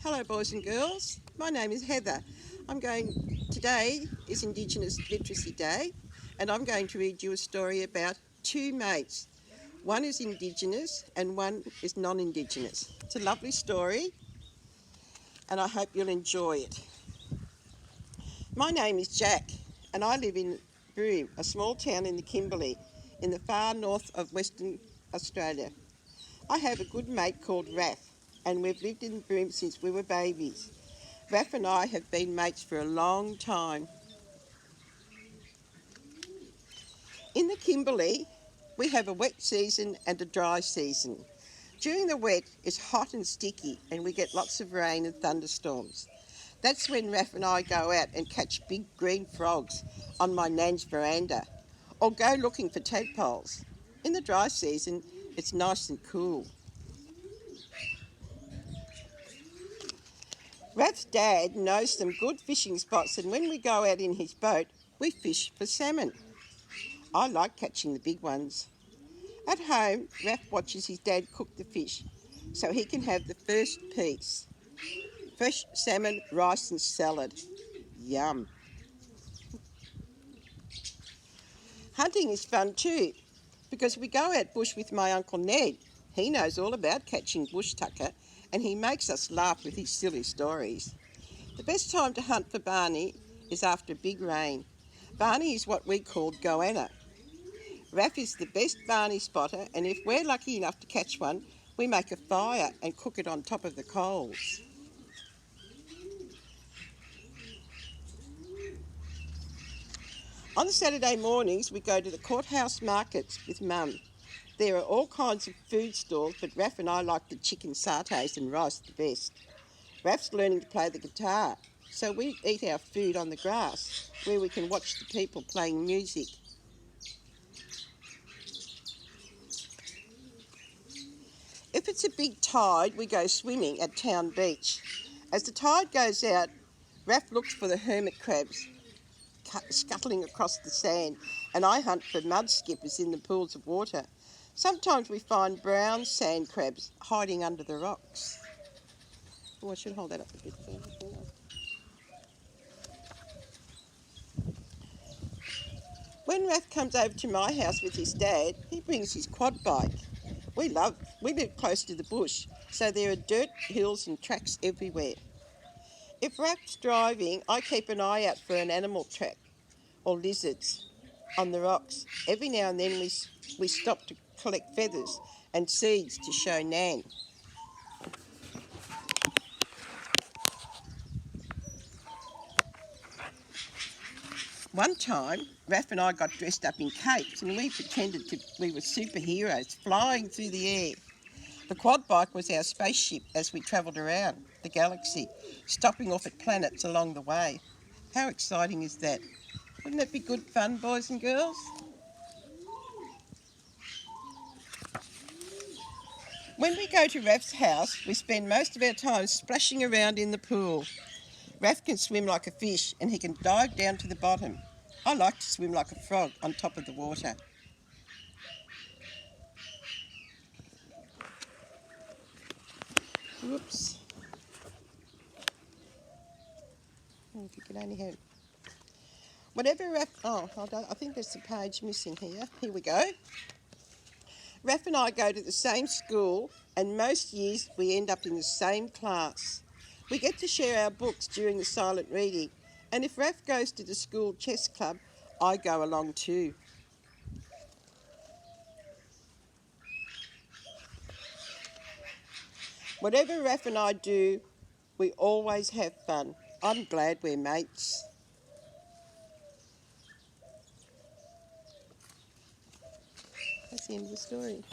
Hello boys and girls, my name is Heather. Today is Indigenous Literacy Day and I'm going to read you a story about two mates. One is Indigenous and one is non-Indigenous. It's a lovely story and I hope you'll enjoy it. My name is Jack and I live in Broome, a small town in the Kimberley in the far north of Western Australia. I have a good mate called Raph and we've lived in Broome since we were babies. Raph and I have been mates for a long time. In the Kimberley, we have a wet season and a dry season. During the wet, it's hot and sticky and we get lots of rain and thunderstorms. That's when Raph and I go out and catch big green frogs on my nan's veranda or go looking for tadpoles. In the dry season, it's nice and cool. Raph's dad knows some good fishing spots and when we go out in his boat, we fish for salmon. I like catching the big ones. At home, Raph watches his dad cook the fish so he can have the first piece. Fresh salmon, rice and salad. Yum. Hunting is fun too because we go out bush with my Uncle Ned. He knows all about catching bush tucker and he makes us laugh with his silly stories. The best time to hunt for Barney is after big rain. Barney is what we call goanna. Raph is the best Barney spotter and if we're lucky enough to catch one, we make a fire and cook it on top of the coals. On Saturday mornings, we go to the courthouse markets with Mum. There are all kinds of food stalls, but Raph and I like the chicken sartés and rice the best. Raph's learning to play the guitar, so we eat our food on the grass, where we can watch the people playing music. If it's a big tide, we go swimming at Town Beach. As the tide goes out, Raph looks for the hermit crabs scuttling across the sand, and I hunt for mud skippers in the pools of water. Sometimes we find brown sand crabs hiding under the rocks. Oh, I should hold that up a bit further. When Raph comes over to my house with his dad, he brings his quad bike. We live close to the bush, so there are dirt hills and tracks everywhere. If Raph's driving, I keep an eye out for an animal track or lizards on the rocks. Every now and then we stop to collect feathers and seeds to show Nan. One time, Raph and I got dressed up in capes and we pretended we were superheroes flying through the air. The quad bike was our spaceship as we travelled around the galaxy, stopping off at planets along the way. How exciting is that? Wouldn't that be good fun, boys and girls? When we go to Raph's house, we spend most of our time splashing around in the pool. Raph can swim like a fish and he can dive down to the bottom. I like to swim like a frog on top of the water. Whoops. Oh, if you could only have... Whatever Raph... I think there's a page missing here. Here we go. Raph and I go to the same school and most years we end up in the same class. We get to share our books during the silent reading and if Raph goes to the school chess club, I go along too. Whatever Raph and I do, we always have fun. I'm glad we're mates. That's the end of the story.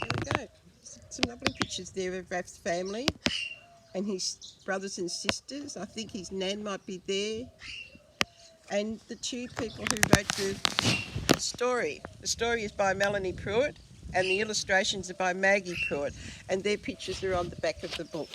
There we go. Some lovely pictures there of Raph's family and his brothers and sisters. I think his nan might be there. And the two people who wrote the story. The story is by Melanie Pruitt and the illustrations are by Maggie Pruitt and their pictures are on the back of the book.